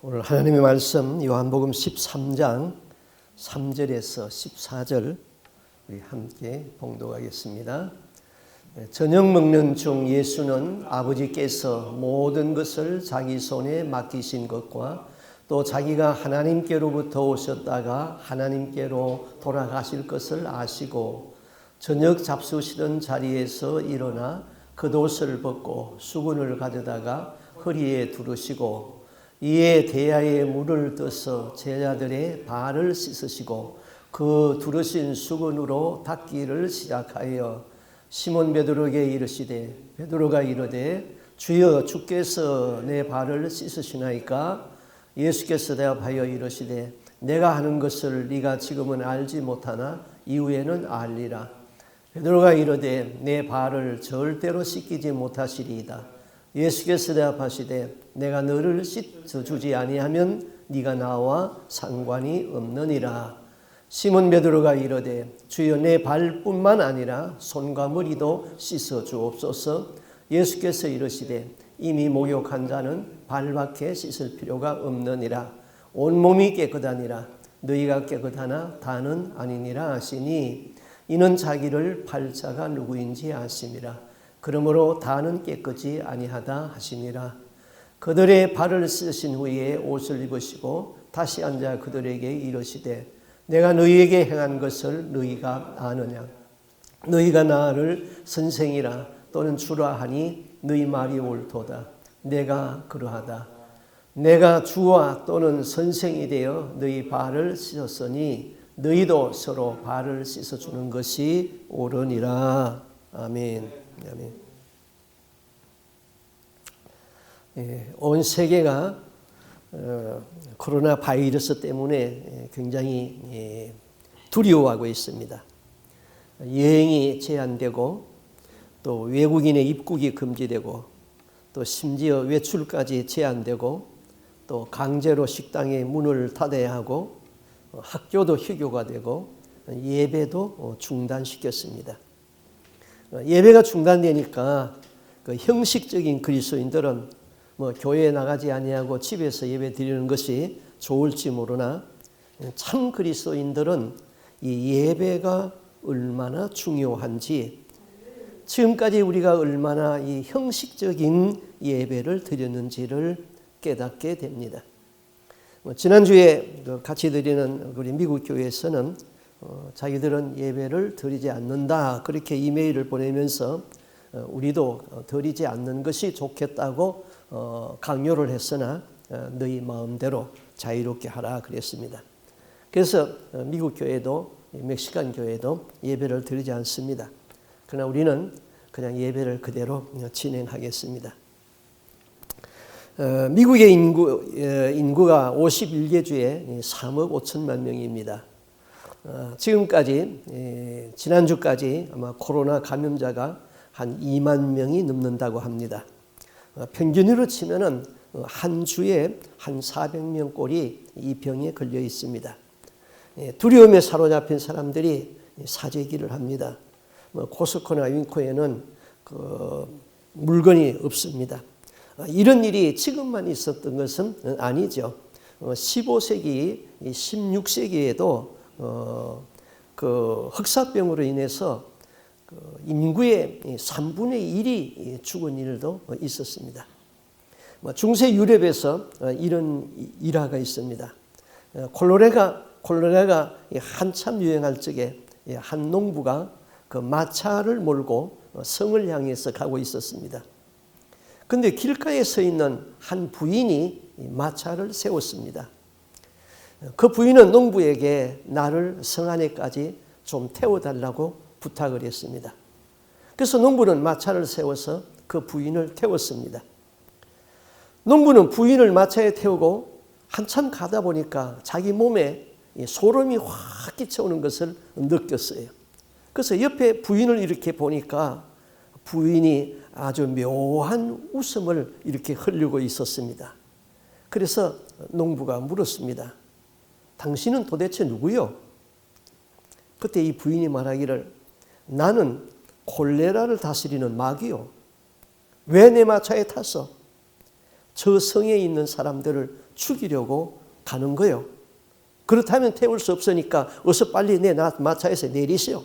오늘 하나님의 말씀 요한복음 13장 3절에서 14절 우리 함께 봉독하겠습니다. 저녁 먹는 중 예수는 아버지께서 모든 것을 자기 손에 맡기신 것과 또 자기가 하나님께로부터 오셨다가 하나님께로 돌아가실 것을 아시고 저녁 잡수시던 자리에서 일어나 겉옷을 벗고 수건을 가져다가 허리에 두르시고 이에 대야에 물을 떠서 제자들의 발을 씻으시고 그 두르신 수건으로 닦기를 시작하여 시몬 베드로에게 이르시되 베드로가 이르되 주여 주께서 내 발을 씻으시나이까? 예수께서 대답하여 이르시되 내가 하는 것을 네가 지금은 알지 못하나 이후에는 알리라. 베드로가 이르되 내 발을 절대로 씻기지 못하시리이다. 예수께서 대답하시되 내가 너를 씻어주지 아니하면 네가 나와 상관이 없느니라. 시몬 베드로가 이르되 주여 내 발뿐만 아니라 손과 머리도 씻어 주옵소서. 예수께서 이르시되 이미 목욕한 자는 발밖에 씻을 필요가 없느니라. 온몸이 깨끗하니라. 너희가 깨끗하나 다는 아니니라 하시니 이는 자기를 팔자가 누구인지 아심이라. 그러므로 다는 깨끗이 아니하다 하시니라. 그들의 발을 씻으신 후에 옷을 입으시고 다시 앉아 그들에게 이르시되 내가 너희에게 행한 것을 너희가 아느냐? 너희가 나를 선생이라 또는 주라 하니 너희 말이 옳도다. 내가 그러하다. 내가 주와 또는 선생이 되어 너희 발을 씻었으니 너희도 서로 발을 씻어주는 것이 옳으니라. 아멘. 아멘. 온 세계가 코로나 바이러스 때문에 굉장히 두려워하고 있습니다. 여행이 제한되고 또 외국인의 입국이 금지되고 또 심지어 외출까지 제한되고 또 강제로 식당의 문을 닫아야 하고 학교도 휴교가 되고 예배도 중단시켰습니다. 예배가 중단되니까 그 형식적인 그리스도인들은 교회에 나가지 아니하고 집에서 예배 드리는 것이 좋을지 모르나 참 그리스도인들은 이 예배가 얼마나 중요한지 지금까지 우리가 얼마나 이 형식적인 예배를 드렸는지를 깨닫게 됩니다. 지난주에 같이 드리는 우리 미국 교회에서는 자기들은 예배를 드리지 않는다 그렇게 이메일을 보내면서 우리도 드리지 않는 것이 좋겠다고 강요를 했으나 너희 마음대로 자유롭게 하라 그랬습니다. 그래서 미국 교회도 멕시칸 교회도 예배를 드리지 않습니다. 그러나 우리는 그냥 예배를 그대로 진행하겠습니다. 미국의 인구가 51개주에 3억 5천만 명입니다. 지금까지 지난주까지 아마 코로나 감염자가 한 2만 명이 넘는다고 합니다. 평균으로 치면은 한 주에 한 400명 꼴이 이 병에 걸려 있습니다. 두려움에 사로잡힌 사람들이 사재기를 합니다. 코스코나 윙코에는 그 물건이 없습니다. 이런 일이 지금만 있었던 것은 아니죠. 15세기, 16세기에도 그 흑사병으로 인해서 인구의 3분의 1이 죽은 일도 있었습니다. 중세 유럽에서 이런 일화가 있습니다. 콜레라가 한참 유행할 적에 한 농부가 그 마차를 몰고 성을 향해서 가고 있었습니다. 그런데 길가에 서 있는 한 부인이 마차를 세웠습니다. 그 부인은 농부에게 나를 성 안에까지 좀 태워달라고 부탁을 했습니다. 그래서 농부는 마차를 세워서 그 부인을 태웠습니다. 농부는 부인을 마차에 태우고 한참 가다 보니까 자기 몸에 소름이 확 끼쳐오는 것을 느꼈어요. 그래서 옆에 부인을 이렇게 보니까 부인이 아주 묘한 웃음을 이렇게 흘리고 있었습니다. 그래서 농부가 물었습니다. 당신은 도대체 누구요? 그때 이 부인이 말하기를 나는 콜레라를 다스리는 마귀요. 왜 내 마차에 탔어? 저 성에 있는 사람들을 죽이려고 가는 거예요. 그렇다면 태울 수 없으니까 어서 빨리 내 마차에서 내리시오.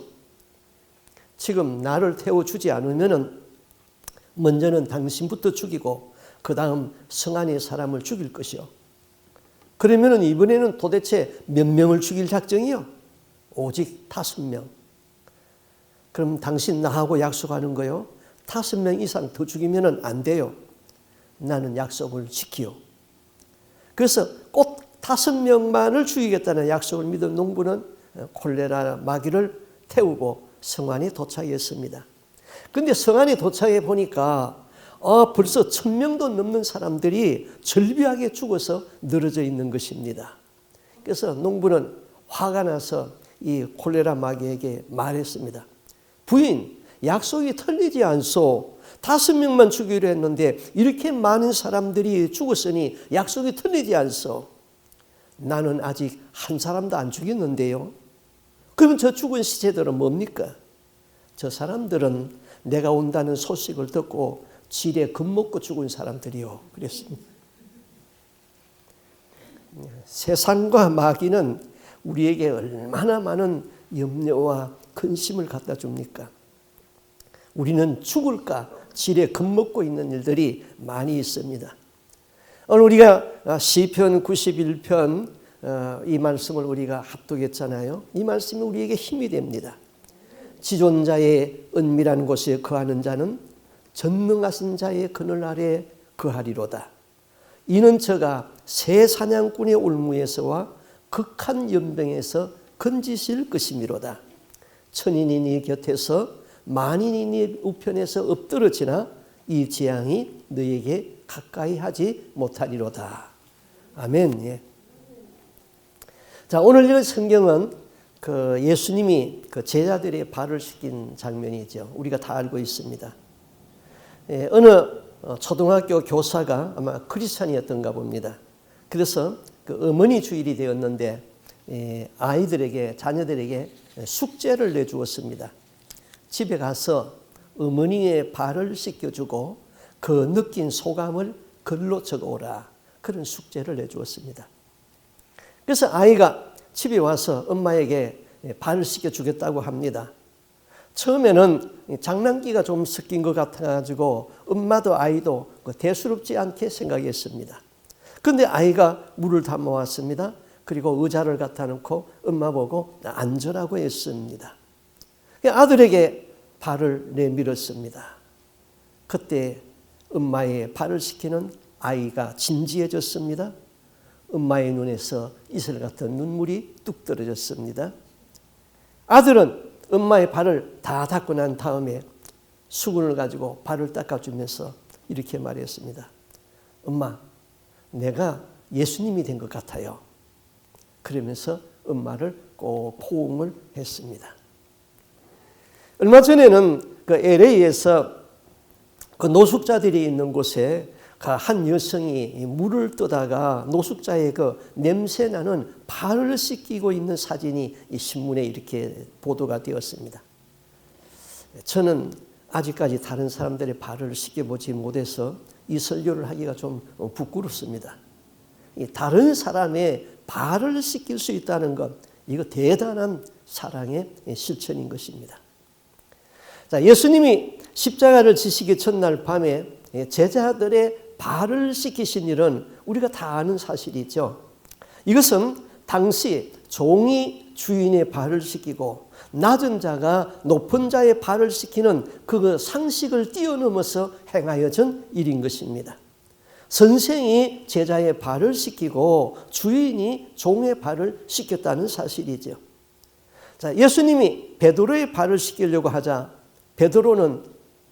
지금 나를 태워주지 않으면 먼저는 당신부터 죽이고 그 다음 성 안의 사람을 죽일 것이요. 그러면 이번에는 도대체 몇 명을 죽일 작정이요? 오직 5명. 그럼 당신 나하고 약속하는 거요? 5명 이상 더 죽이면 안 돼요. 나는 약속을 지키요. 그래서 꼭 5명만을 죽이겠다는 약속을 믿은 농부는 콜레라 마귀를 태우고 성안에 도착했습니다. 그런데 성안에 도착해 보니까 벌써 1000명도 넘는 사람들이 절비하게 죽어서 늘어져 있는 것입니다. 그래서 농부는 화가 나서 이 콜레라 마귀에게 말했습니다. 부인, 약속이 틀리지 않소. 5명만 죽이려 했는데 이렇게 많은 사람들이 죽었으니 약속이 틀리지 않소. 나는 아직 한 사람도 안 죽였는데요. 그러면 저 죽은 시체들은 뭡니까? 저 사람들은 내가 온다는 소식을 듣고 질에 겁먹고 죽은 사람들이요. 그랬습니다. 세상과 마귀는 우리에게 얼마나 많은 염려와 근심을 갖다 줍니까? 우리는 죽을까 질에 겁먹고 있는 일들이 많이 있습니다. 오늘 우리가 시편 91편 이 말씀을 우리가 합독했잖아요. 이 말씀이 우리에게 힘이 됩니다. 지존자의 은밀한 곳에 거하는 자는 전능하신 자의 그늘 아래 거하리로다. 이는 저가 새 사냥꾼의 올무에서와 극한 연병에서 건지실 것이미로다. 천인이 네 곁에서 만인이 네 우편에서 엎드러지나 이 재앙이 너에게 가까이 하지 못하리로다. 아멘. 예. 자, 오늘 읽은 성경은 그 예수님이 그 제자들의 발을 씻긴 장면이죠. 우리가 다 알고 있습니다. 예, 어느 초등학교 교사가 아마 크리스찬이었던가 봅니다. 그래서 그 어머니 주일이 되었는데 아이들에게, 자녀들에게 숙제를 내주었습니다. 집에 가서 어머니의 발을 씻겨주고 그 느낀 소감을 글로 적어오라. 그런 숙제를 내주었습니다. 그래서 아이가 집에 와서 엄마에게 발을 씻겨주겠다고 합니다. 처음에는 장난기가 좀 섞인 것 같아가지고 엄마도 아이도 대수롭지 않게 생각했습니다. 그런데 아이가 물을 담아왔습니다. 그리고 의자를 갖다 놓고 엄마 보고 앉으라고 했습니다. 아들에게 발을 내밀었습니다. 그때 엄마의 발을 씻기는 아이가 진지해졌습니다. 엄마의 눈에서 이슬 같은 눈물이 뚝 떨어졌습니다. 아들은 엄마의 발을 다 닦고 난 다음에 수건을 가지고 발을 닦아주면서 이렇게 말했습니다. 엄마, 내가 예수님이 된 것 같아요. 그러면서 엄마를 꼭 포옹을 했습니다. 얼마 전에는 그 LA에서 그 노숙자들이 있는 곳에 한 여성이 물을 뜨다가 노숙자의 그 냄새나는 발을 씻기고 있는 사진이 이 신문에 이렇게 보도가 되었습니다. 저는 아직까지 다른 사람들의 발을 씻겨보지 못해서 이 설교를 하기가 좀 부끄럽습니다. 다른 사람의 발을 씻길 수 있다는 것, 이거 대단한 사랑의 실천인 것입니다. 자, 예수님이 십자가를 지시기 첫날 밤에 제자들의 발을 씻기신 일은 우리가 다 아는 사실이죠. 이것은 당시 종이 주인의 발을 씻기고 낮은 자가 높은 자의 발을 씻기는 그 상식을 뛰어넘어서 행하여진 일인 것입니다. 선생이 제자의 발을 씻기고 주인이 종의 발을 씻겼다는 사실이죠. 자, 예수님이 베드로의 발을 씻기려고 하자 베드로는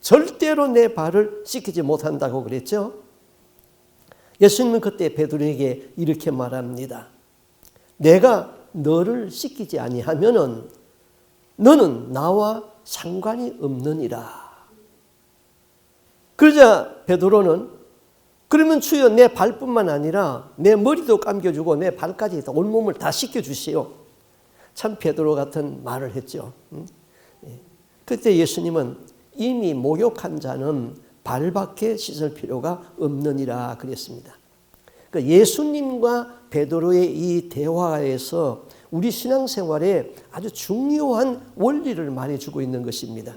절대로 내 발을 씻기지 못한다고 그랬죠. 예수님은 그때 베드로에게 이렇게 말합니다. 내가 너를 씻기지 아니하면은 너는 나와 상관이 없느니라. 그러자 베드로는 그러면 주여 내 발뿐만 아니라 내 머리도 감겨주고 내 발까지 온몸을 다 씻겨주시오. 참 베드로 같은 말을 했죠. 그때 예수님은 이미 목욕한 자는 발밖에 씻을 필요가 없느니라 그랬습니다. 그러니까 예수님과 베드로의 이 대화에서 우리 신앙생활에 아주 중요한 원리를 말해주고 있는 것입니다.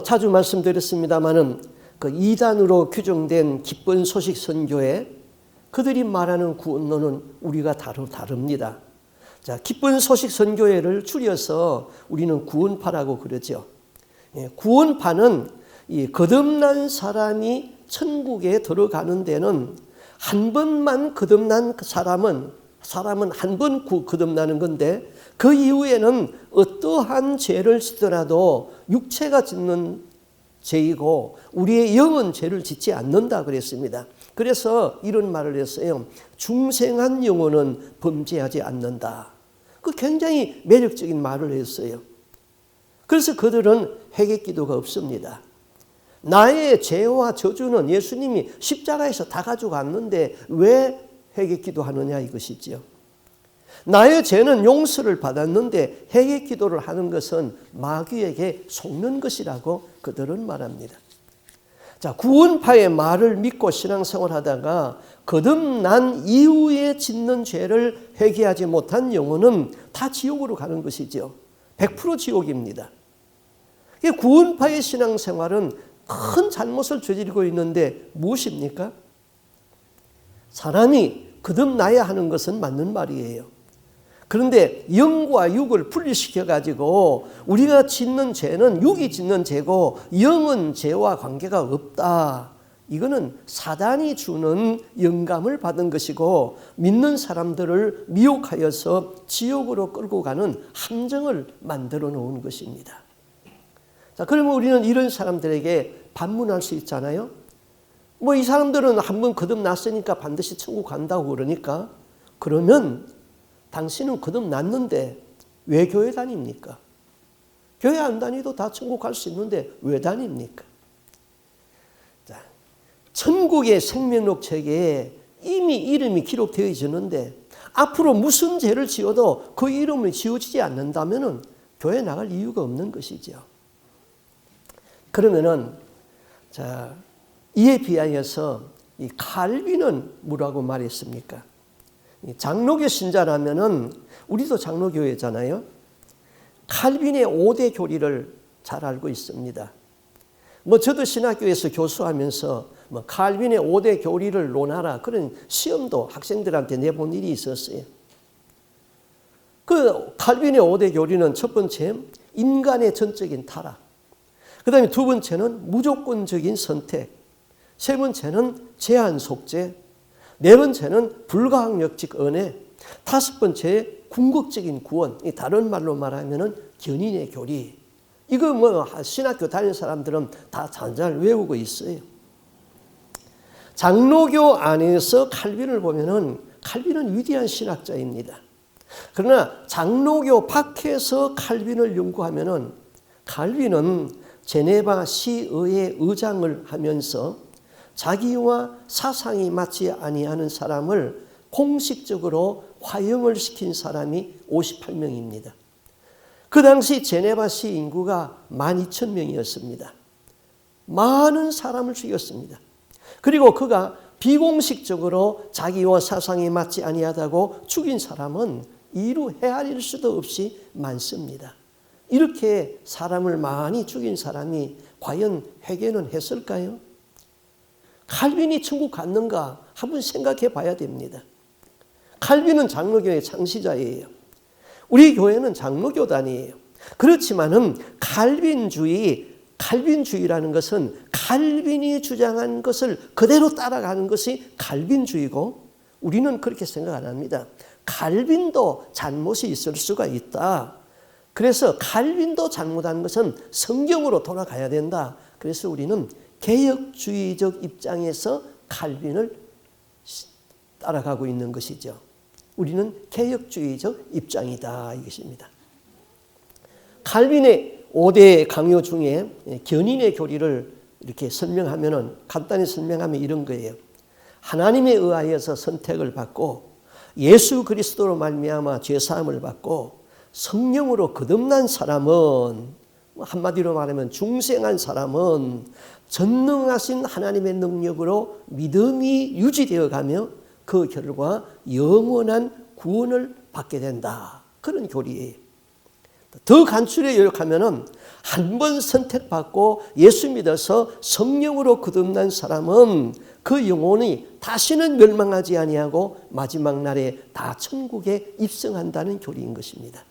자주 말씀드렸습니다마는 그 2단으로 규정된 기쁜 소식 선교에 그들이 말하는 구원론은 우리가 다릅니다. 자, 기쁜 소식 선교회를 줄여서 우리는 구원파라고 그러죠. 구원파는 이 거듭난 사람이 천국에 들어가는 데는 한 번만 거듭난 사람은 한 번 거듭나는 건데 그 이후에는 어떠한 죄를 짓더라도 육체가 짓는 죄이고 우리의 영은 죄를 짓지 않는다 그랬습니다. 그래서 이런 말을 했어요. 중생한 영혼은 범죄하지 않는다. 그 굉장히 매력적인 말을 했어요. 그래서 그들은 회개기도가 없습니다. 나의 죄와 저주는 예수님이 십자가에서 다 가져갔는데 왜 회개기도하느냐 이것이지요. 나의 죄는 용서를 받았는데 회개기도를 하는 것은 마귀에게 속는 것이라고 그들은 말합니다. 자, 구원파의 말을 믿고 신앙생활하다가 거듭난 이후에 짓는 죄를 회개하지 못한 영혼은 다 지옥으로 가는 것이죠. 100% 지옥입니다. 구원파의 신앙생활은 큰 잘못을 저지르고 있는데 무엇입니까? 사람이 거듭나야 하는 것은 맞는 말이에요. 그런데 영과 육을 분리시켜가지고 우리가 짓는 죄는 육이 짓는 죄고 영은 죄와 관계가 없다. 이거는 사단이 주는 영감을 받은 것이고 믿는 사람들을 미혹하여서 지옥으로 끌고 가는 함정을 만들어 놓은 것입니다. 자, 그러면 우리는 이런 사람들에게 반문할 수 있잖아요. 이 사람들은 한번 거듭났으니까 반드시 천국 간다고 그러니까 그러면 당신은 거듭났는데 왜 교회 다닙니까? 교회 안 다니도 다 천국 갈 수 있는데 왜 다닙니까? 자, 천국의 생명록 책에 이미 이름이 기록되어 있는데 앞으로 무슨 죄를 지어도 그 이름이 지워지지 않는다면 교회 나갈 이유가 없는 것이죠. 그러면은 자, 이에 비하여서 이 칼빈은 뭐라고 말했습니까? 장로교 신자라면은 우리도 장로교회잖아요. 칼빈의 5대 교리를 잘 알고 있습니다. 저도 신학교에서 교수하면서 칼빈의 5대 교리를 논하라 그런 시험도 학생들한테 내본 일이 있었어요. 그 칼빈의 5대 교리는 첫 번째 인간의 전적인 타락, 그 다음에 두 번째는 무조건적인 선택, 세 번째는 제한 속죄, 네 번째는 불가항력적 은혜, 다섯 번째 궁극적인 구원. 다른 말로 말하면은 견인의 교리. 이거 신학교 다니는 사람들은 다 잘 외우고 있어요. 장로교 안에서 칼빈을 보면은 칼빈은 위대한 신학자입니다. 그러나 장로교 밖에서 칼빈을 연구하면은 칼빈은 제네바 시의회 의장을 하면서 자기와 사상이 맞지 아니하는 사람을 공식적으로 화형을 시킨 사람이 58명입니다. 그 당시 제네바시 인구가 12,000명이었습니다. 많은 사람을 죽였습니다. 그리고 그가 비공식적으로 자기와 사상이 맞지 아니하다고 죽인 사람은 이루 헤아릴 수도 없이 많습니다. 이렇게 사람을 많이 죽인 사람이 과연 회개는 했을까요? 칼빈이 천국 갔는가 한번 생각해 봐야 됩니다. 칼빈은 장로교의 창시자예요. 우리 교회는 장로교단이에요. 그렇지만은 칼빈주의라는 것은 칼빈이 주장한 것을 그대로 따라가는 것이 칼빈주의고 우리는 그렇게 생각 안 합니다. 칼빈도 잘못이 있을 수가 있다. 그래서 칼빈도 잘못한 것은 성경으로 돌아가야 된다. 그래서 우리는 개혁주의적 입장에서 칼빈을 따라가고 있는 것이죠. 우리는 개혁주의적 입장이다 이것입니다. 칼빈의 5대 강요 중에 견인의 교리를 이렇게 간단히 설명하면 이런 거예요. 하나님에 의하여서 선택을 받고 예수 그리스도로 말미암아 죄사함을 받고 성령으로 거듭난 사람은 한마디로 말하면 중생한 사람은 전능하신 하나님의 능력으로 믿음이 유지되어 가며 그 결과 영원한 구원을 받게 된다. 그런 교리예요. 더 간추려 요약하면 한 번 선택받고 예수 믿어서 성령으로 거듭난 사람은 그 영혼이 다시는 멸망하지 아니하고 마지막 날에 다 천국에 입성한다는 교리인 것입니다.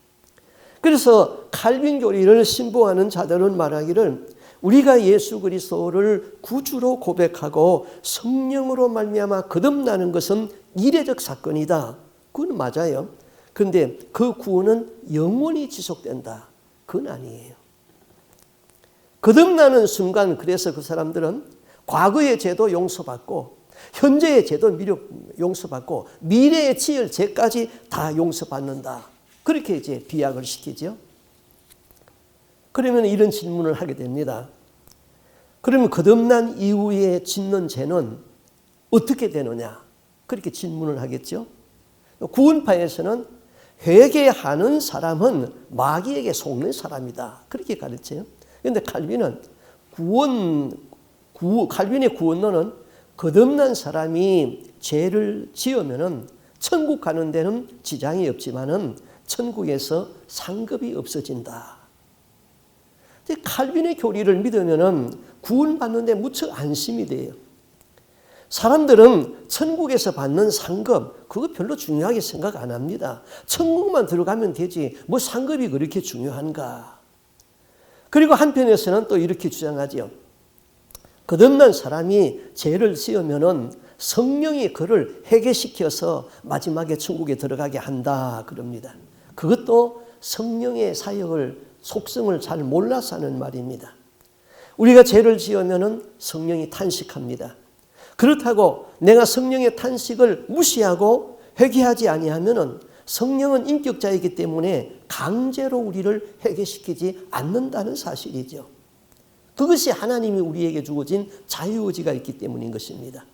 그래서 칼빈 교리를 신봉하는 자들은 말하기를 우리가 예수 그리스도를 구주로 고백하고 성령으로 말미암아 거듭나는 것은 이례적 사건이다. 그건 맞아요. 그런데 그 구원은 영원히 지속된다. 그건 아니에요. 거듭나는 순간 그래서 그 사람들은 과거의 죄도 용서받고 현재의 죄도 용서받고 미래에 지을 죄까지 다 용서받는다. 그렇게 이제 비약을 시키죠. 그러면 이런 질문을 하게 됩니다. 그러면 거듭난 이후에 짓는 죄는 어떻게 되느냐? 그렇게 질문을 하겠죠. 구원파에서는 회개하는 사람은 마귀에게 속는 사람이다. 그렇게 가르쳐요. 그런데 칼빈은 칼빈의 구원론은 거듭난 사람이 죄를 지으면은 천국 가는 데는 지장이 없지만은 천국에서 상급이 없어진다. 칼빈의 교리를 믿으면은 구원받는 데 무척 안심이 돼요. 사람들은 천국에서 받는 상급 그거 별로 중요하게 생각 안 합니다. 천국만 들어가면 되지 뭐 상급이 그렇게 중요한가. 그리고 한편에서는 또 이렇게 주장하죠. 거듭난 사람이 죄를 지으면은 성령이 그를 회개시켜서 마지막에 천국에 들어가게 한다 그럽니다. 그것도 성령의 사역을 속성을 잘 몰라서 하는 말입니다. 우리가 죄를 지으면은 성령이 탄식합니다. 그렇다고 내가 성령의 탄식을 무시하고 회개하지 아니하면은 성령은 인격자이기 때문에 강제로 우리를 회개시키지 않는다는 사실이죠. 그것이 하나님이 우리에게 주어진 자유의지가 있기 때문인 것입니다.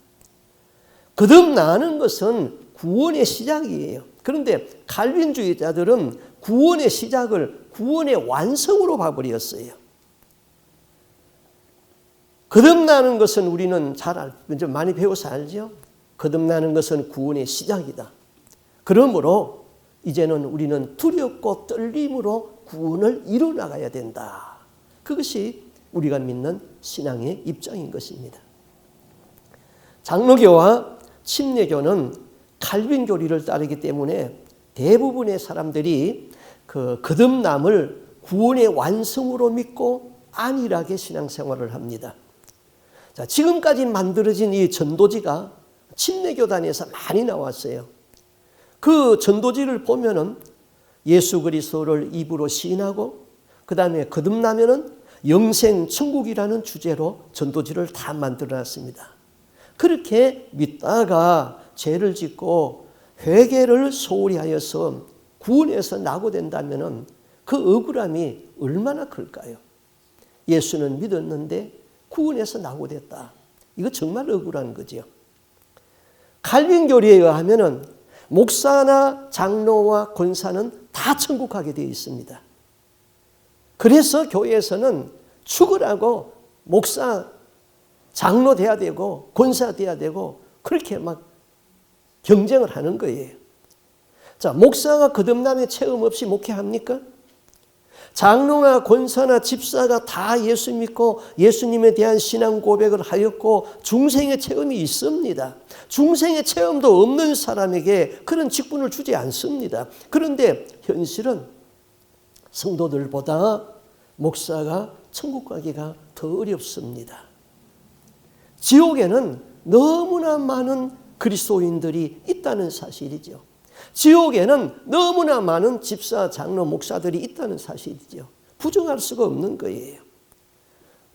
거듭나는 것은 구원의 시작이에요. 그런데 칼빈주의자들은 구원의 시작을 구원의 완성으로 봐버렸어요. 거듭나는 것은 우리는 좀 많이 배워서 알죠? 거듭나는 것은 구원의 시작이다. 그러므로 이제는 우리는 두렵고 떨림으로 구원을 이루어나가야 된다. 그것이 우리가 믿는 신앙의 입장인 것입니다. 장로교와 침례교는 칼빈 교리를 따르기 때문에 대부분의 사람들이 그 거듭남을 구원의 완성으로 믿고 안일하게 신앙생활을 합니다. 자, 지금까지 만들어진 이 전도지가 침례교단에서 많이 나왔어요. 그 전도지를 보면은 예수 그리스도를 입으로 시인하고 그 다음에 거듭나면은 영생 천국이라는 주제로 전도지를 다 만들어놨습니다. 그렇게 믿다가 죄를 짓고 회개를 소홀히 하여서 구원에서 낙오된다면은 그 억울함이 얼마나 클까요? 예수는 믿었는데 구원에서 낙오됐다. 이거 정말 억울한 거죠. 칼빈 교리에 의하면은 목사나 장로와 권사는 다 천국 가게 되어 있습니다. 그래서 교회에서는 죽으라고 목사, 장로 돼야 되고 권사 돼야 되고 그렇게 막 경쟁을 하는 거예요. 자, 목사가 거듭남의 체험 없이 목회합니까? 장로나 권사나 집사가 다 예수 믿고 예수님에 대한 신앙 고백을 하였고 중생의 체험이 있습니다. 중생의 체험도 없는 사람에게 그런 직분을 주지 않습니다. 그런데 현실은 성도들보다 목사가 천국 가기가 더 어렵습니다. 지옥에는 너무나 많은 그리스도인들이 있다는 사실이죠. 지옥에는 너무나 많은 집사, 장로, 목사들이 있다는 사실이죠. 부정할 수가 없는 거예요.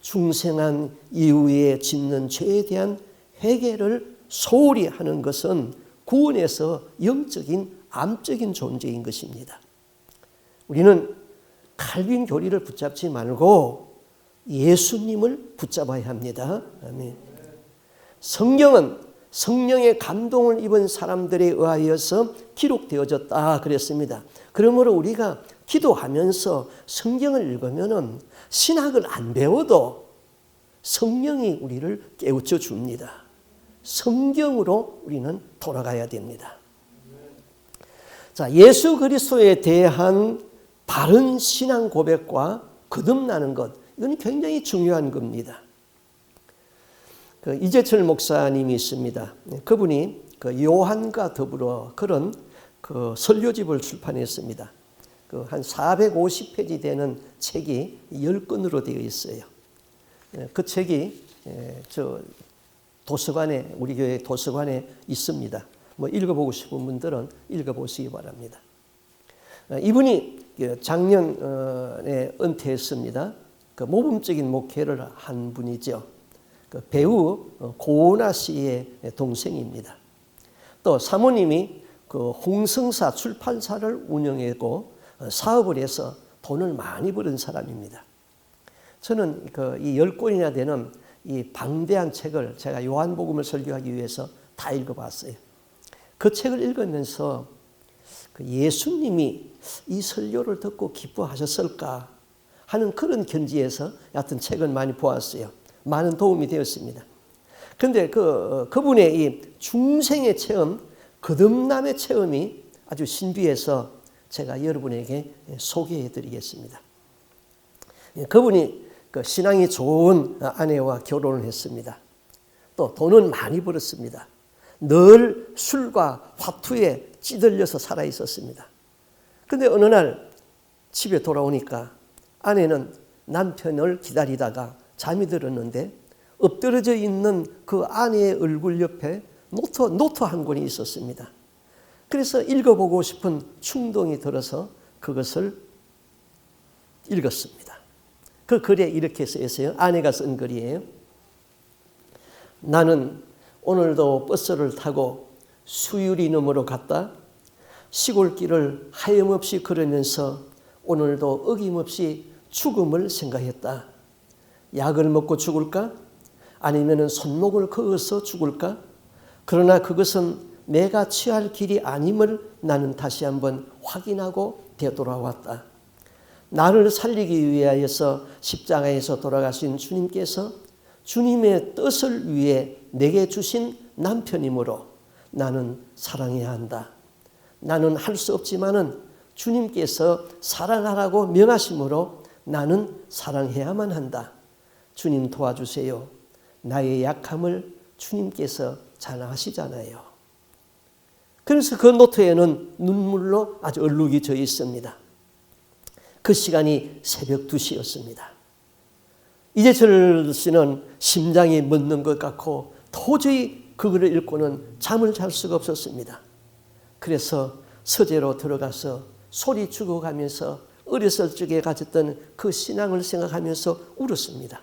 중생한 이후에 짓는 죄에 대한 회개를 소홀히 하는 것은 구원에서 영적인 암적인 존재인 것입니다. 우리는 칼빈 교리를 붙잡지 말고 예수님을 붙잡아야 합니다. 아멘. 성경은 성령의 감동을 입은 사람들에 의하여서 기록되어졌다 그랬습니다. 그러므로 우리가 기도하면서 성경을 읽으면 신학을 안 배워도 성령이 우리를 깨우쳐 줍니다. 성경으로 우리는 돌아가야 됩니다. 자, 예수 그리스도에 대한 바른 신앙 고백과 거듭나는 것, 이건 굉장히 중요한 겁니다. 이재철 목사님이 있습니다. 그분이 요한과 더불어 그런 설교집을 출판했습니다. 한 450페이지 되는 책이 10권으로 되어 있어요. 그 책이 도서관에, 우리 교회 도서관에 있습니다. 읽어보고 싶은 분들은 읽어보시기 바랍니다. 이분이 작년에 은퇴했습니다. 모범적인 목회를 한 분이죠. 배우 고은하 씨의 동생입니다. 또 사모님이 홍성사 출판사를 운영하고 사업을 해서 돈을 많이 버는 사람입니다. 저는 이 10권이나 되는 이 방대한 책을 제가 요한복음을 설교하기 위해서 다 읽어봤어요. 그 책을 읽으면서 예수님이 이 설교를 듣고 기뻐하셨을까 하는 그런 견지에서 여하튼 책을 많이 보았어요. 많은 도움이 되었습니다. 그런데 그분의 이 중생의 체험, 거듭남의 체험이 아주 신비해서 제가 여러분에게 소개해 드리겠습니다. 그분이 신앙이 좋은 아내와 결혼을 했습니다. 또 돈은 많이 벌었습니다. 늘 술과 화투에 찌들려서 살아 있었습니다. 그런데 어느 날 집에 돌아오니까 아내는 남편을 기다리다가 잠이 들었는데 엎드러져 있는 그 아내의 얼굴 옆에 노트 한 권이 있었습니다. 그래서 읽어보고 싶은 충동이 들어서 그것을 읽었습니다. 그 글에 이렇게 써 있어요. 아내가 쓴 글이에요. 나는 오늘도 버스를 타고 수유리 너머로 갔다 시골길을 하염없이 걸으면서 오늘도 어김없이 죽음을 생각했다. 약을 먹고 죽을까? 아니면 손목을 그어서 죽을까? 그러나 그것은 내가 취할 길이 아님을 나는 다시 한번 확인하고 되돌아왔다. 나를 살리기 위하여서 십자가에서 돌아가신 주님께서 주님의 뜻을 위해 내게 주신 남편이므로 나는 사랑해야 한다. 나는 할 수 없지만은 주님께서 사랑하라고 명하심으로 나는 사랑해야만 한다. 주님 도와주세요. 나의 약함을 주님께서 잘 아시잖아요. 그래서 그 노트에는 눈물로 아주 얼룩이 져 있습니다. 그 시간이 새벽 2시였습니다. 이재철 씨는 심장이 멎는 것 같고 도저히 그거를 읽고는 잠을 잘 수가 없었습니다. 그래서 서재로 들어가서 소리 죽어가면서 어렸을 적에 가졌던 그 신앙을 생각하면서 울었습니다.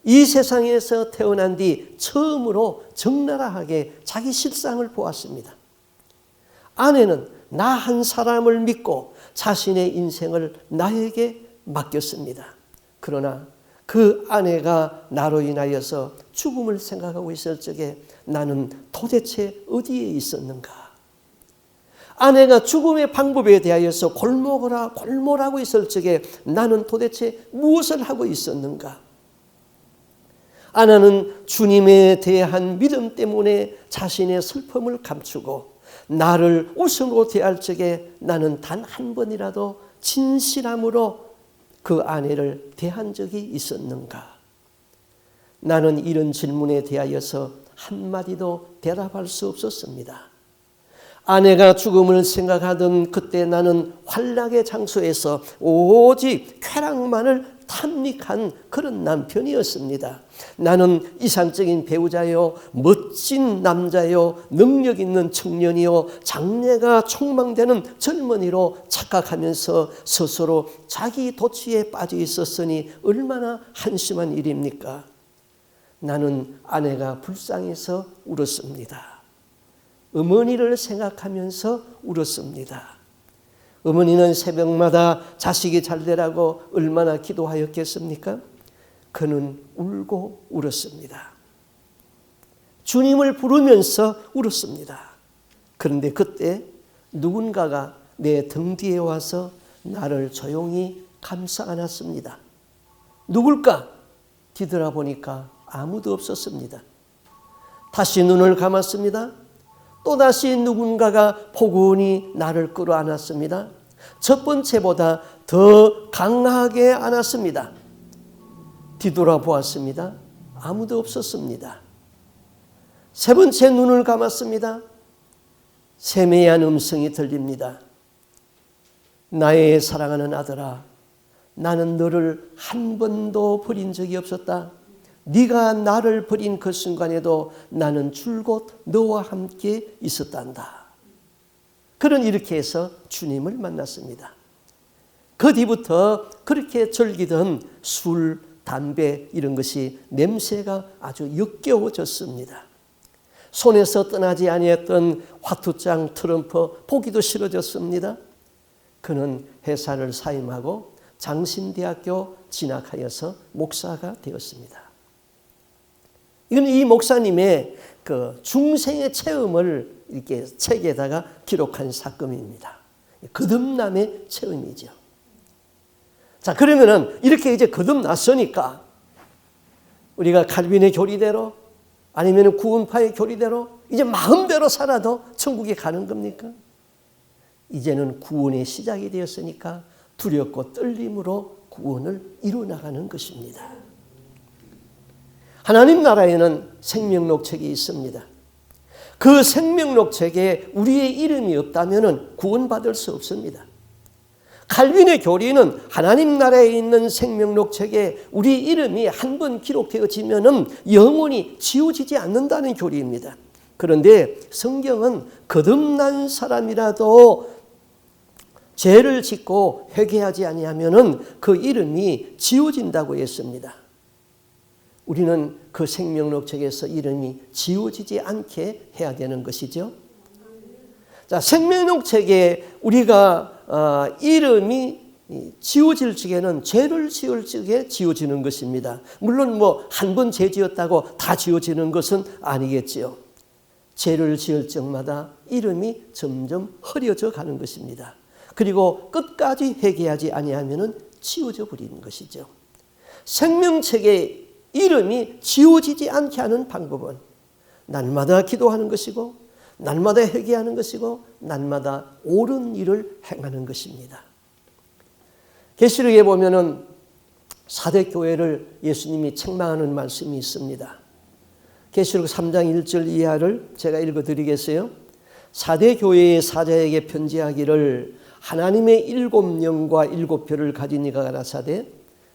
이 세상에서 태어난 뒤 처음으로 적나라하게 자기 실상을 보았습니다. 아내는 나 한 사람을 믿고 자신의 인생을 나에게 맡겼습니다. 그러나 그 아내가 나로 인하여서 죽음을 생각하고 있을 적에 나는 도대체 어디에 있었는가? 아내가 죽음의 방법에 대하여서 골몰하고 있을 적에 나는 도대체 무엇을 하고 있었는가? 아내는 주님에 대한 믿음 때문에 자신의 슬픔을 감추고 나를 웃음으로 대할 적에 나는 단 한 번이라도 진실함으로 그 아내를 대한 적이 있었는가? 나는 이런 질문에 대하여서 한마디도 대답할 수 없었습니다. 아내가 죽음을 생각하던 그때 나는 환락의 장소에서 오직 쾌락만을 탐닉한 그런 남편이었습니다. 나는 이상적인 배우자요, 멋진 남자요, 능력 있는 청년이요, 장래가 촉망되는 젊은이로 착각하면서 스스로 자기 도취에 빠져 있었으니 얼마나 한심한 일입니까? 나는 아내가 불쌍해서 울었습니다. 어머니를 생각하면서 울었습니다. 어머니는 새벽마다 자식이 잘 되라고 얼마나 기도하였겠습니까? 그는 울고 울었습니다. 주님을 부르면서 울었습니다. 그런데 그때 누군가가 내 등 뒤에 와서 나를 조용히 감싸 안았습니다. 누굴까? 뒤돌아보니까 아무도 없었습니다. 다시 눈을 감았습니다. 또다시 누군가가 포근히 나를 끌어안았습니다. 첫 번째보다 더 강하게 안았습니다. 뒤돌아보았습니다. 아무도 없었습니다. 세 번째 눈을 감았습니다. 세미한 음성이 들립니다. 나의 사랑하는 아들아, 나는 너를 한 번도 버린 적이 없었다. 네가 나를 버린 그 순간에도 나는 줄곧 너와 함께 있었단다. 그는 이렇게 해서 주님을 만났습니다. 그 뒤부터 그렇게 즐기던 술, 담배 이런 것이 냄새가 아주 역겨워졌습니다. 손에서 떠나지 아니했던 화투장, 트럼프 보기도 싫어졌습니다. 그는 회사를 사임하고 장신대학교 진학하여서 목사가 되었습니다. 이건 이 목사님의 그 중생의 체험을 이렇게 책에다가 기록한 사건입니다. 거듭남의 체험이죠. 자, 그러면은 이렇게 이제 거듭났으니까 우리가 칼빈의 교리대로 아니면 구원파의 교리대로 이제 마음대로 살아도 천국에 가는 겁니까? 이제는 구원의 시작이 되었으니까 두렵고 떨림으로 구원을 이루어나가는 것입니다. 하나님 나라에는 생명록 책이 있습니다. 그 생명록 책에 우리의 이름이 없다면 구원받을 수 없습니다. 칼빈의 교리는 하나님 나라에 있는 생명록 책에 우리 이름이 한 번 기록되어지면 영원히 지워지지 않는다는 교리입니다. 그런데 성경은 거듭난 사람이라도 죄를 짓고 회개하지 아니하면 그 이름이 지워진다고 했습니다. 우리는 그 생명록 책에서 이름이 지워지지 않게 해야 되는 것이죠. 자, 생명록 책에 우리가 이름이 지워질 적에는 죄를 지을 적에 지워지는 것입니다. 물론 뭐 한 번 죄 지었다고 다 지워지는 것은 아니겠지요. 죄를 지을 적마다 이름이 점점 흐려져 가는 것입니다. 그리고 끝까지 회개하지 아니하면 지워져 버리는 것이죠. 생명책에 이름이 지워지지 않게 하는 방법은 날마다 기도하는 것이고 날마다 회개하는 것이고 날마다 옳은 일을 행하는 것입니다. 계시록에 보면은 4대 교회를 예수님이 책망하는 말씀이 있습니다. 계시록 3장 1절 이하를 제가 읽어드리겠어요. 4대 교회의 사자에게 편지하기를 하나님의 7영과 7표를 가진 이가 가라사대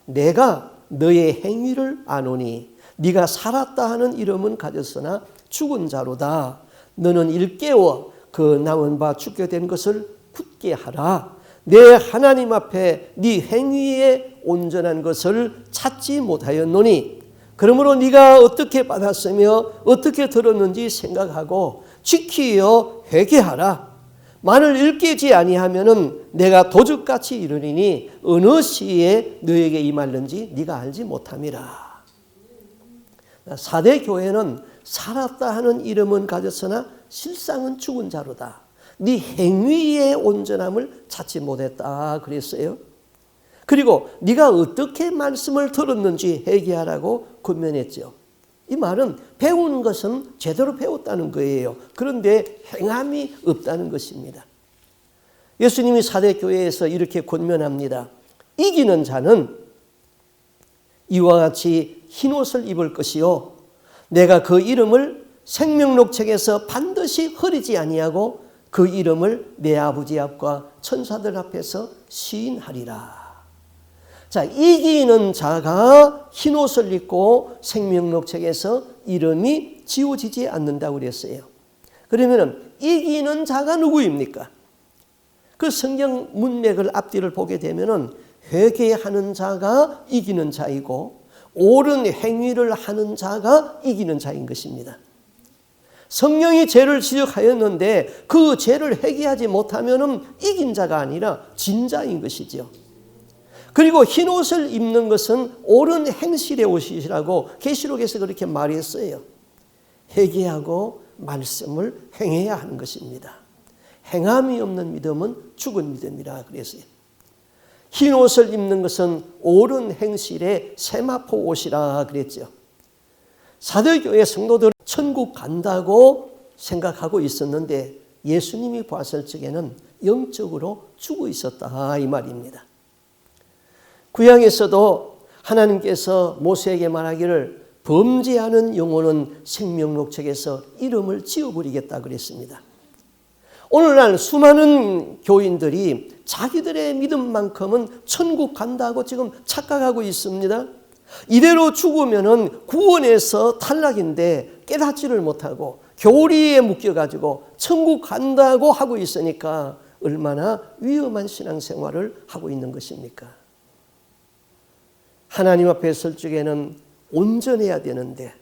내가 너의 행위를 아노니 네가 살았다 하는 이름은 가졌으나 죽은 자로다. 너는 일깨워 그 남은 바 죽게 된 것을 굳게 하라. 내 하나님 앞에 네 행위에 온전한 것을 찾지 못하였노니 그러므로 네가 어떻게 받았으며 어떻게 들었는지 생각하고 지키어 회개하라. 만일 일깨지 아니하면은 내가 도적같이 이르리니 어느 시에 너에게 임할는지 네가 알지 못함이라. 4대 교회는 살았다 하는 이름은 가졌으나 실상은 죽은 자로다. 네 행위의 온전함을 찾지 못했다 그랬어요. 그리고 네가 어떻게 말씀을 들었는지 회개하라고 권면했죠. 이 말은 배우는 것은 제대로 배웠다는 거예요. 그런데 행함이 없다는 것입니다. 예수님이 4대 교회에서 이렇게 권면합니다. 이기는 자는 이와 같이 흰옷을 입을 것이요 내가 그 이름을 생명록 책에서 반드시 흐리지 아니하고 그 이름을 내 아버지 앞과 천사들 앞에서 시인하리라. 자, 이기는 자가 흰옷을 입고 생명록 책에서 이름이 지워지지 않는다고 그랬어요. 그러면 이기는 자가 누구입니까? 그 성경 문맥을 앞뒤를 보게 되면 회개하는 자가 이기는 자이고 옳은 행위를 하는 자가 이기는 자인 것입니다. 성령이 죄를 지적하였는데 그 죄를 회개하지 못하면 이긴 자가 아니라 진 자인 것이죠. 그리고 흰 옷을 입는 것은 옳은 행실의 옷이라고 계시록에서 그렇게 말했어요. 회개하고 말씀을 행해야 하는 것입니다. 행함이 없는 믿음은 죽은 믿음이라 그랬어요. 흰 옷을 입는 것은 옳은 행실의 세마포 옷이라 그랬죠. 사도교회 성도들은 천국 간다고 생각하고 있었는데 예수님이 봤을 적에는 영적으로 죽어 있었다 이 말입니다. 구약에서도 하나님께서 모세에게 말하기를 범죄하는 영혼은 생명록 책에서 이름을 지워버리겠다 그랬습니다. 오늘날 수많은 교인들이 자기들의 믿음만큼은 천국 간다고 지금 착각하고 있습니다. 이대로 죽으면은 구원에서 탈락인데 깨닫지를 못하고 교리에 묶여가지고 천국 간다고 하고 있으니까 얼마나 위험한 신앙생활을 하고 있는 것입니까? 하나님 앞에 설 적에는 온전해야 되는데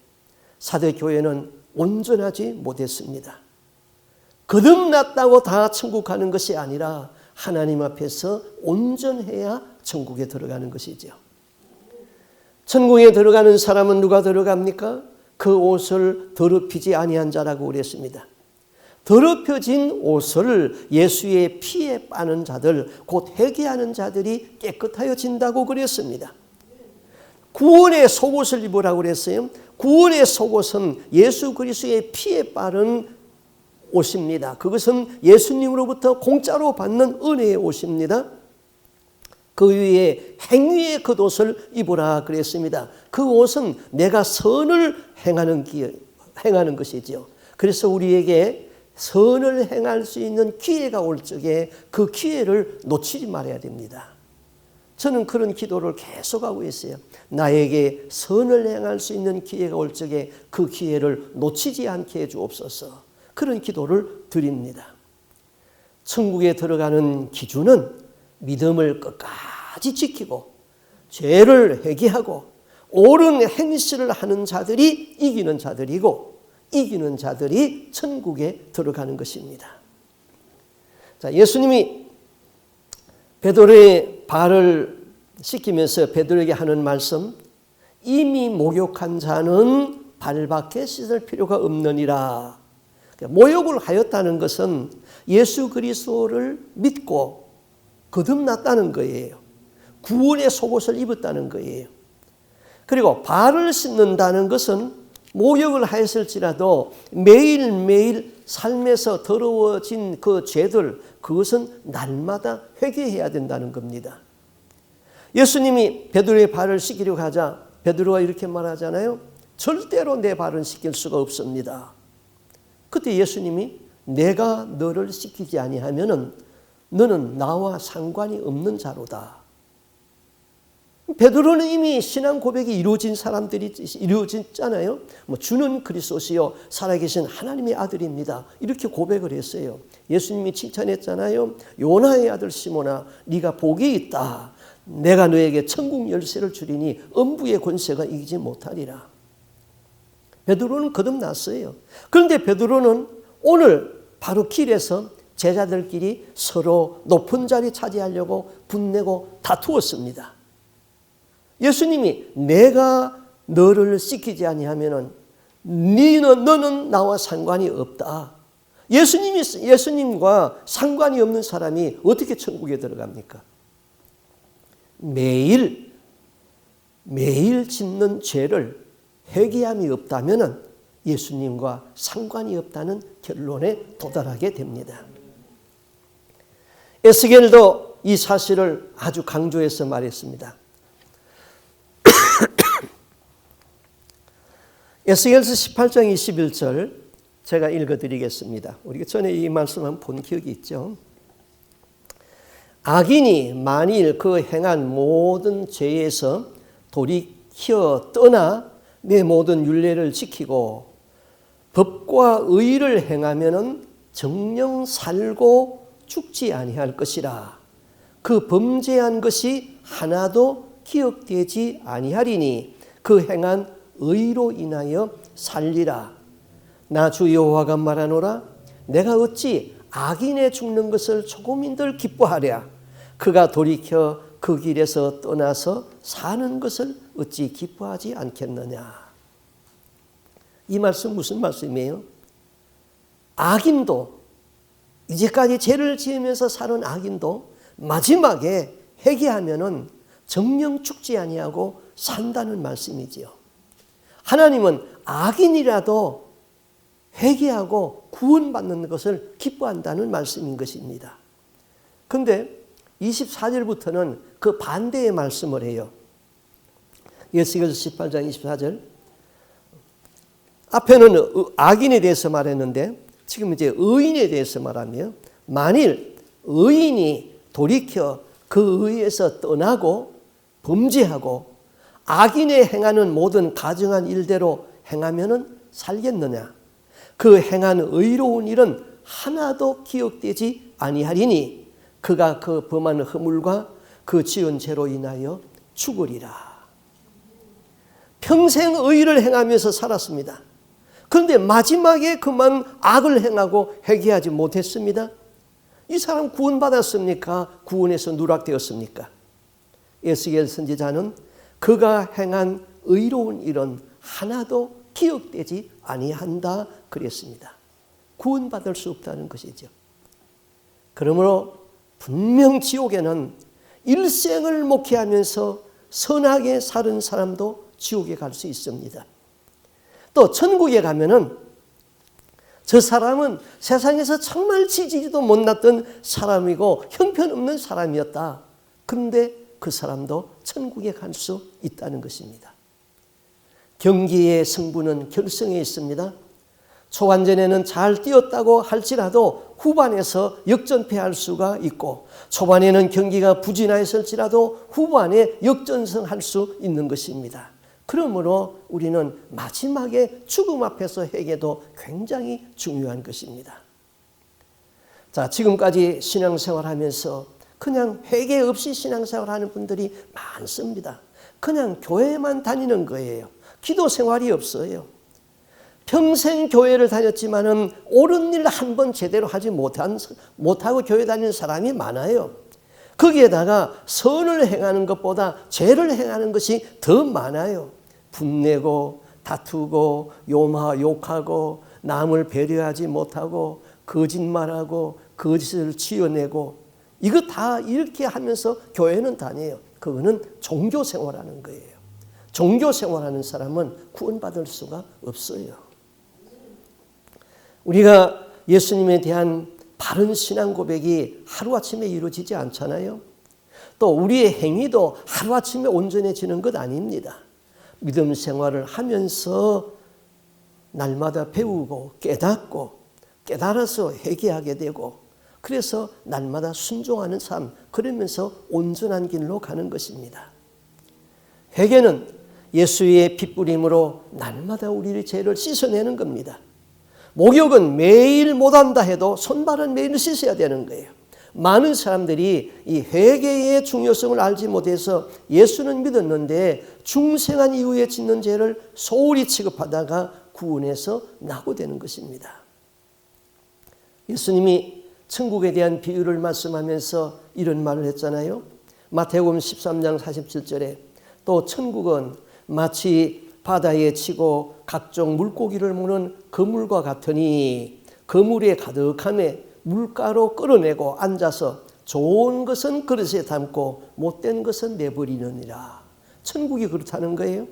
사도교회는 온전하지 못했습니다. 거듭났다고 다 천국 가는 것이 아니라 하나님 앞에서 온전해야 천국에 들어가는 것이죠. 천국에 들어가는 사람은 누가 들어갑니까? 그 옷을 더럽히지 아니한 자라고 그랬습니다. 더럽혀진 옷을 예수의 피에 빠는 자들, 곧 회개하는 자들이 깨끗하여진다고 그랬습니다. 구원의 속옷을 입으라고 그랬어요. 구원의 속옷은 예수 그리스도의 피에 빠른 옷입니다. 그것은 예수님으로부터 공짜로 받는 은혜의 옷입니다. 그 위에 행위의 겉옷을 입으라 그랬습니다. 그 옷은 내가 선을 행하는 것이죠. 그래서 우리에게 선을 행할 수 있는 기회가 올 적에 그 기회를 놓치지 말아야 됩니다. 저는 그런 기도를 계속하고 있어요. 나에게 선을 행할 수 있는 기회가 올 적에 그 기회를 놓치지 않게 해주옵소서. 그런 기도를 드립니다. 천국에 들어가는 기준은 믿음을 끝까지 지키고 죄를 회개하고 옳은 행실을 하는 자들이 이기는 자들이고 이기는 자들이 천국에 들어가는 것입니다. 자, 예수님이 베드로의 발을 씻기면서 베드로에게 하는 말씀, 이미 목욕한 자는 발밖에 씻을 필요가 없느니라. 모욕을 하였다는 것은 예수 그리스도를 믿고 거듭났다는 거예요. 구원의 속옷을 입었다는 거예요. 그리고 발을 씻는다는 것은 모욕을 하였을지라도 매일매일 삶에서 더러워진 그 죄들, 그것은 날마다 회개해야 된다는 겁니다. 예수님이 베드로의 발을 씻기려고 하자 베드로가 이렇게 말하잖아요. 절대로 내 발은 씻길 수가 없습니다. 그때 예수님이 내가 너를 씻기지 아니하면은 너는 나와 상관이 없는 자로다. 베드로는 이미 신앙 고백이 이루어졌잖아요. 주는 그리스도시요 살아계신 하나님의 아들입니다. 이렇게 고백을 했어요. 예수님이 칭찬했잖아요. 요나의 아들 시몬아, 네가 복이 있다. 내가 너에게 천국 열쇠를 주리니 음부의 권세가 이기지 못하리라. 베드로는 거듭났어요. 그런데 베드로는 오늘 바로 길에서 제자들끼리 서로 높은 자리 차지하려고 분내고 다투었습니다. 예수님이 내가 너를 씻기지 아니하면은 너는 나와 상관이 없다. 예수님과 상관이 없는 사람이 어떻게 천국에 들어갑니까? 매일 짓는 죄를 회개함이 없다면은 예수님과 상관이 없다는 결론에 도달하게 됩니다. 에스겔도 이 사실을 아주 강조해서 말했습니다. 에스겔서 18장 21절 제가 읽어드리겠습니다. 우리가 전에 이 말씀을 본 기억이 있죠. 악인이 만일 그 행한 모든 죄에서 돌이켜 떠나 내 모든 율례를 지키고 법과 의를 행하면은 정녕 살고 죽지 아니할 것이라. 그 범죄한 것이 하나도 기억되지 아니하리니 그 행한 의로 인하여 살리라. 나 주 여호와가 말하노라. 내가 어찌 악인의 죽는 것을 조금인들 기뻐하랴. 그가 돌이켜 그 길에서 떠나서 사는 것을 어찌 기뻐하지 않겠느냐. 이 말씀 무슨 말씀이에요? 악인도, 이제까지 죄를 지으면서 사는 악인도 마지막에 회개하면은 정령 죽지 아니하고 산다는 말씀이지요. 하나님은 악인이라도 회개하고 구원받는 것을 기뻐한다는 말씀인 것입니다. 그런데 24절부터는 그 반대의 말씀을 해요. 에스겔서 18장 24절. 앞에는 악인에 대해서 말했는데 지금 이제 의인에 대해서 말하며, 만일 의인이 돌이켜 그 의에서 떠나고 범죄하고 악인의 행하는 모든 가증한 일대로 행하면은 살겠느냐? 그 행한 의로운 일은 하나도 기억되지 아니하리니 그가 그 범한 허물과 그 지은 죄로 인하여 죽으리라. 평생 의를 행하면서 살았습니다. 그런데 마지막에 그만 악을 행하고 회개하지 못했습니다. 이 사람 구원받았습니까? 구원에서 누락되었습니까? 에스겔 선지자는 그가 행한 의로운 일은 하나도 기억되지 아니한다 그랬습니다. 구원받을 수 없다는 것이죠. 그러므로 분명 지옥에는 일생을 목회하면서 선하게 사는 사람도 지옥에 갈 수 있습니다. 또 천국에 가면은 저 사람은 세상에서 정말 지지리도 못났던 사람이고 형편없는 사람이었다. 그런데 그 사람도 천국에 갈 수 있다는 것입니다. 경기의 승부는 결승에 있습니다. 초반전에는 잘 뛰었다고 할지라도 후반에서 역전패할 수가 있고, 초반에는 경기가 부진하였을지라도 후반에 역전승할 수 있는 것입니다. 그러므로 우리는 마지막에 죽음 앞에서 회개도 굉장히 중요한 것입니다. 자, 지금까지 신앙생활하면서 그냥 회개 없이 신앙생활하는 분들이 많습니다. 그냥 교회만 다니는 거예요. 기도 생활이 없어요. 평생 교회를 다녔지만은 옳은 일 한 번 제대로 하지 못하고 교회 다니는 사람이 많아요. 거기에다가 선을 행하는 것보다 죄를 행하는 것이 더 많아요. 분내고 다투고 욕하고 남을 배려하지 못하고 거짓말하고 거짓을 지어내고, 이거 다 이렇게 하면서 교회는 다녀요. 그거는 종교생활하는 거예요. 종교생활하는 사람은 구원받을 수가 없어요. 우리가 예수님에 대한 바른 신앙 고백이 하루아침에 이루어지지 않잖아요. 또 우리의 행위도 하루아침에 온전해지는 것 아닙니다. 믿음 생활을 하면서 날마다 배우고 깨닫고 깨달아서 회개하게 되고, 그래서 날마다 순종하는 삶, 그러면서 온전한 길로 가는 것입니다. 회개는 예수의 핏부림으로 날마다 우리의 죄를 씻어내는 겁니다. 목욕은 매일 못한다 해도 손발은 매일 씻어야 되는 거예요. 많은 사람들이 이 회개의 중요성을 알지 못해서 예수는 믿었는데 중생한 이후에 짓는 죄를 소홀히 취급하다가 구원에서 낙오되는 것입니다. 예수님이 천국에 대한 비유를 말씀하면서 이런 말을 했잖아요. 마태복음 13장 47절에 또 천국은 마치 바다에 치고 각종 물고기를 모는 그물과 같으니 그물에 가득함에 물가로 끌어내고 앉아서 좋은 것은 그릇에 담고 못된 것은 내버리느니라. 천국이 그렇다는 거예요.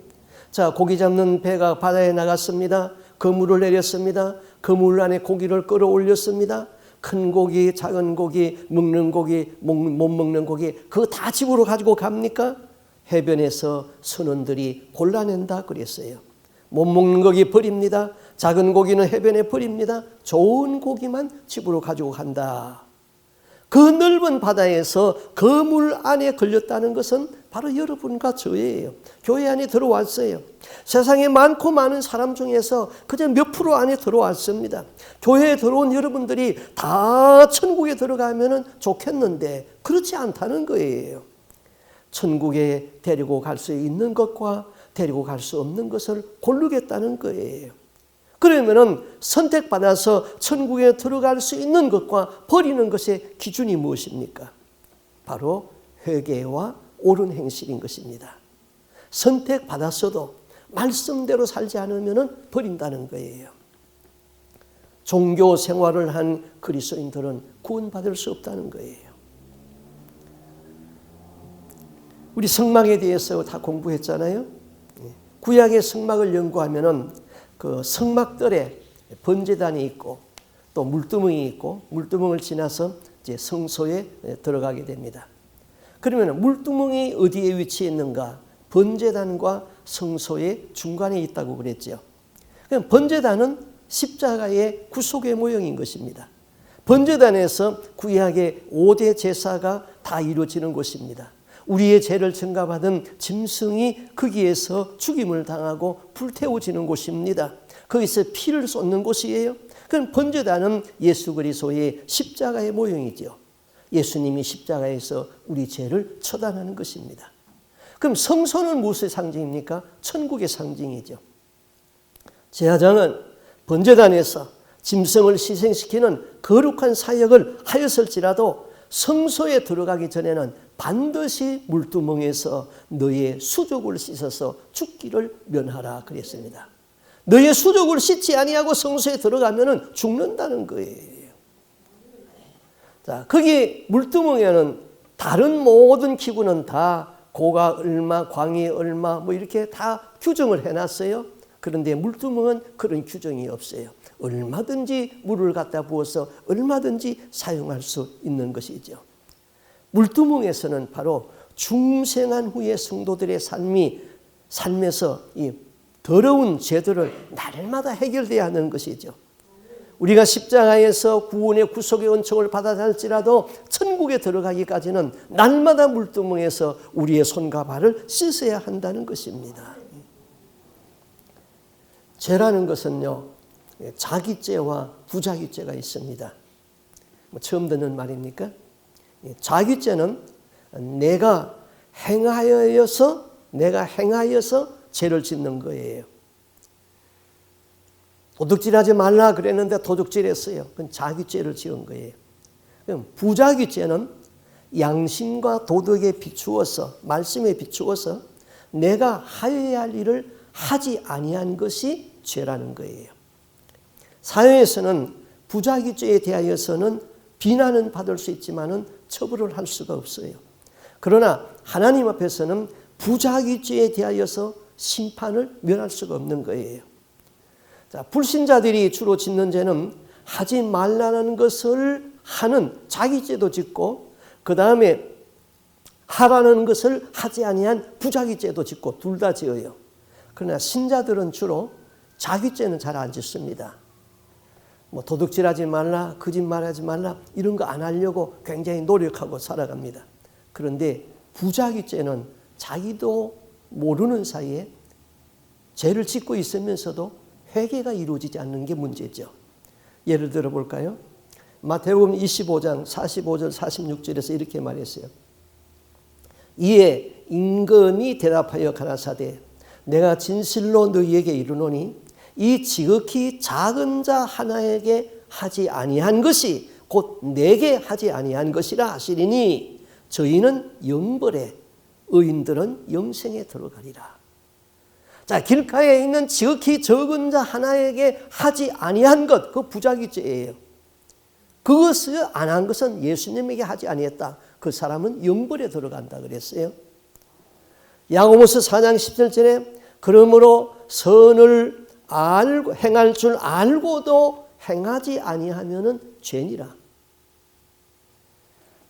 자, 고기 잡는 배가 바다에 나갔습니다. 그물을 내렸습니다. 그물 안에 고기를 끌어올렸습니다. 큰 고기, 작은 고기, 먹는 고기, 못 먹는 고기, 그거 다 집으로 가지고 갑니까? 해변에서 선원들이 골라낸다 그랬어요. 못 먹는 고기 버립니다. 작은 고기는 해변에 버립니다. 좋은 고기만 집으로 가지고 간다. 그 넓은 바다에서 그물 안에 걸렸다는 것은 바로 여러분과 저예요. 교회 안에 들어왔어요. 세상에 많고 많은 사람 중에서 그저 몇 프로 안에 들어왔습니다. 교회에 들어온 여러분들이 다 천국에 들어가면 좋겠는데 그렇지 않다는 거예요. 천국에 데리고 갈 수 있는 것과 데리고 갈 수 없는 것을 고르겠다는 거예요. 그러면은 선택받아서 천국에 들어갈 수 있는 것과 버리는 것의 기준이 무엇입니까? 바로 회개와 옳은 행실인 것입니다. 선택받았어도 말씀대로 살지 않으면 버린다는 거예요. 종교 생활을 한 그리스도인들은 구원받을 수 없다는 거예요. 우리 성막에 대해서 다 공부했잖아요. 구약의 성막을 연구하면은 그 성막들에 번제단이 있고 또 물두멍이 있고 물두멍을 지나서 이제 성소에 들어가게 됩니다. 그러면 물두멍이 어디에 위치해 있는가? 번제단과 성소의 중간에 있다고 그랬죠. 그럼 번제단은 십자가의 구속의 모형인 것입니다. 번제단에서 구약의 5대 제사가 다 이루어지는 곳입니다. 우리의 죄를 증가받은 짐승이 거기에서 죽임을 당하고 불태워지는 곳입니다. 거기서 피를 쏟는 곳이에요. 그럼 번제단은 예수 그리스도의 십자가의 모형이죠. 예수님이 십자가에서 우리 죄를 처단하는 것입니다. 그럼 성소는 무엇의 상징입니까? 천국의 상징이죠. 제사장은 번제단에서 짐승을 희생시키는 거룩한 사역을 하였을지라도 성소에 들어가기 전에는 반드시 물두멍에서 너의 수족을 씻어서 죽기를 면하라 그랬습니다. 너의 수족을 씻지 아니하고 성소에 들어가면 죽는다는 거예요. 자, 거기 물두멍에는 다른 모든 기구는 다 고가 얼마, 광이 얼마 뭐 이렇게 다 규정을 해놨어요. 그런데 물두멍은 그런 규정이 없어요. 얼마든지 물을 갖다 부어서 얼마든지 사용할 수 있는 것이죠. 물두멍에서는 바로 중생한 후의 성도들의 삶에서 이 더러운 죄들을 날마다 해결돼야 하는 것이죠. 우리가 십자가에서 구원의 구속의 은총을 받아 할지라도 천국에 들어가기까지는 날마다 물두멍에서 우리의 손과 발을 씻어야 한다는 것입니다. 죄라는 것은요, 자기죄와 부자기죄가 있습니다. 처음 듣는 말입니까? 자기죄는 내가 행하여서 죄를 짓는 거예요. 도둑질하지 말라 그랬는데 도둑질했어요. 그건 자기죄를 지은 거예요. 그럼 부자기죄는 양심과 도덕에 비추어서, 말씀에 비추어서 내가 하여야 할 일을 하지 아니한 것이 죄라는 거예요. 사회에서는 부자기죄에 대하여서는 비난은 받을 수 있지만은 처벌을 할 수가 없어요. 그러나 하나님 앞에서는 부자기죄에 대하여서 심판을 면할 수가 없는 거예요. 자, 불신자들이 주로 짓는 죄는 하지 말라는 것을 하는 자기죄도 짓고 그 다음에 하라는 것을 하지 아니한 부자기죄도 짓고 둘 다 지어요. 그러나 신자들은 주로 자기죄는 잘 안 짓습니다. 뭐 도둑질하지 말라, 거짓말하지 말라 이런 거 안 하려고 굉장히 노력하고 살아갑니다. 그런데 부자기죄는 자기도 모르는 사이에 죄를 짓고 있으면서도 회개가 이루어지지 않는 게 문제죠. 예를 들어 볼까요? 마태복음 25장 45절 46절에서 이렇게 말했어요. 이에 임금이 대답하여 가라사대 내가 진실로 너희에게 이르노니 이 지극히 작은 자 하나에게 하지 아니한 것이 곧 내게 하지 아니한 것이라 하시리니 저희는 영벌에 의인들은 영생에 들어가리라. 자, 길가에 있는 지극히 적은 자 하나에게 하지 아니한 것, 그 부자기죄예요. 그것을 안 한 것은 예수님에게 하지 아니했다. 그 사람은 영벌에 들어간다 그랬어요. 야고보서 4장 17절에 그러므로 선을 알고 행할 줄 알고도 행하지 아니하면은 죄니라.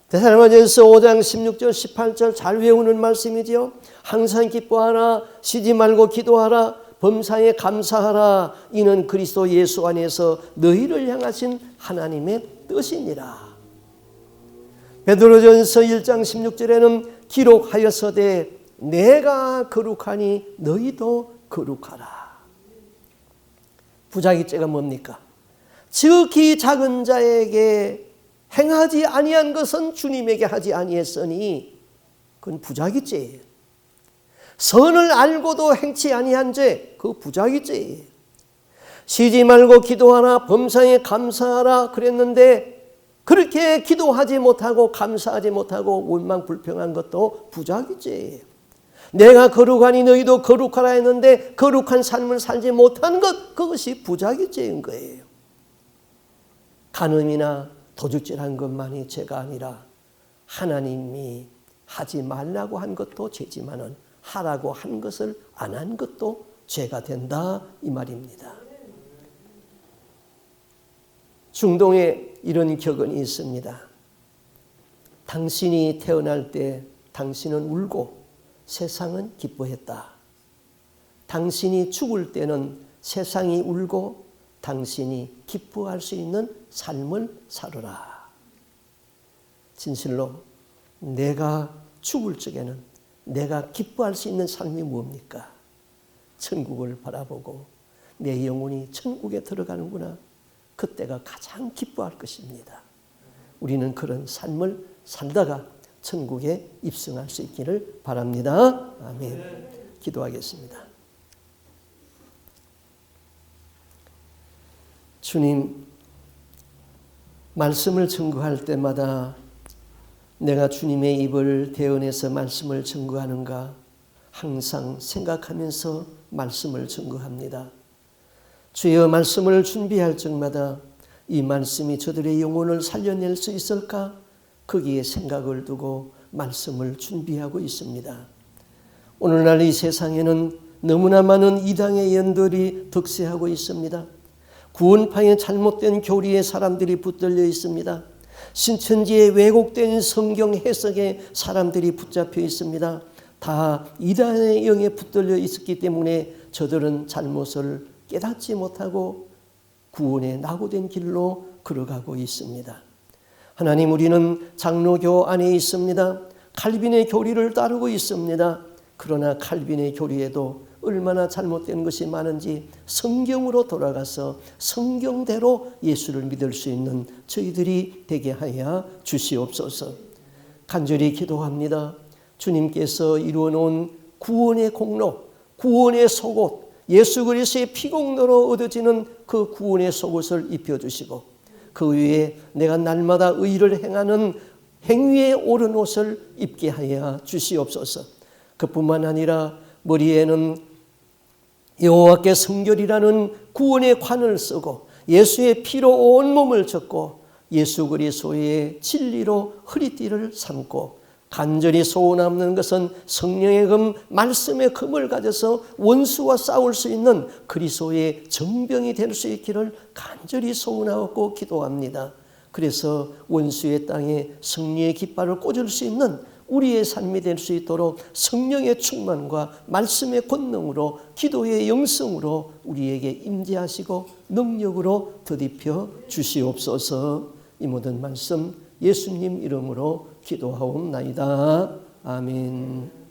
데살로니가전서 5장 16절 18절 잘 외우는 말씀이지요. 항상 기뻐하라, 쉬지 말고 기도하라, 범사에 감사하라. 이는 그리스도 예수 안에서 너희를 향하신 하나님의 뜻이니라. 베드로전서 1장 16절에는 기록하였으되 내가 거룩하니 너희도 거룩하라. 부자기죄가 뭡니까? 지극히 작은 자에게 행하지 아니한 것은 주님에게 하지 아니했으니 그건 부자기죄예요. 선을 알고도 행치 아니한 죄, 그 부자기죄예요. 쉬지 말고 기도하라, 범사에 감사하라 그랬는데 그렇게 기도하지 못하고 감사하지 못하고 원망 불평한 것도 부자기죄예요. 내가 거룩하니 너희도 거룩하라 했는데 거룩한 삶을 살지 못한 것, 그것이 부자기죄인 거예요. 간음이나 도둑질한 것만이 죄가 아니라 하나님이 하지 말라고 한 것도 죄지만은 하라고 한 것을 안 한 것도 죄가 된다 이 말입니다. 중동에 이런 격언이 있습니다. 당신이 태어날 때 당신은 울고 세상은 기뻐했다. 당신이 죽을 때는 세상이 울고 당신이 기뻐할 수 있는 삶을 살아라. 진실로 내가 죽을 적에는 내가 기뻐할 수 있는 삶이 뭡니까? 천국을 바라보고 내 영혼이 천국에 들어가는구나. 그때가 가장 기뻐할 것입니다. 우리는 그런 삶을 살다가 천국에 입성할 수 있기를 바랍니다. 아멘. 기도하겠습니다. 주님, 말씀을 증거할 때마다 내가 주님의 입을 대언해서 말씀을 증거하는가 항상 생각하면서 말씀을 증거합니다. 주여, 말씀을 준비할 적마다 이 말씀이 저들의 영혼을 살려낼 수 있을까? 거기에 생각을 두고 말씀을 준비하고 있습니다. 오늘날 이 세상에는 너무나 많은 이당의 연들이 득세하고 있습니다. 구원파의 잘못된 교리에 사람들이 붙들려 있습니다. 신천지의 왜곡된 성경 해석에 사람들이 붙잡혀 있습니다. 다 이단의 영에 붙들려 있었기 때문에 저들은 잘못을 깨닫지 못하고 구원의 낙오된 길로 걸어가고 있습니다. 하나님, 우리는 장로교 안에 있습니다. 칼빈의 교리를 따르고 있습니다. 그러나 칼빈의 교리에도 얼마나 잘못된 것이 많은지 성경으로 돌아가서 성경대로 예수를 믿을 수 있는 저희들이 되게 하여 주시옵소서. 간절히 기도합니다. 주님께서 이루어놓은 구원의 공로, 구원의 속옷, 예수 그리스도의 피공로로 얻어지는 그 구원의 속옷을 입혀주시고 그 위에 내가 날마다 의를 행하는 행위에 옳은 옷을 입게 하여 주시옵소서. 그뿐만 아니라 머리에는 여호와께 성결이라는 구원의 관을 쓰고 예수의 피로 온몸을 젖고 예수 그리스도의 진리로 허리띠를 삼고 간절히 소원하는 것은 성령의 금, 말씀의 금을 가져서 원수와 싸울 수 있는 그리스도의 정병이 될 수 있기를 간절히 소원하고 기도합니다. 그래서 원수의 땅에 승리의 깃발을 꽂을 수 있는 우리의 삶이 될 수 있도록 성령의 충만과 말씀의 권능으로 기도의 영성으로 우리에게 임재하시고 능력으로 더딥혀 주시옵소서. 이 모든 말씀 예수님 이름으로 기도하옵나이다. 아멘.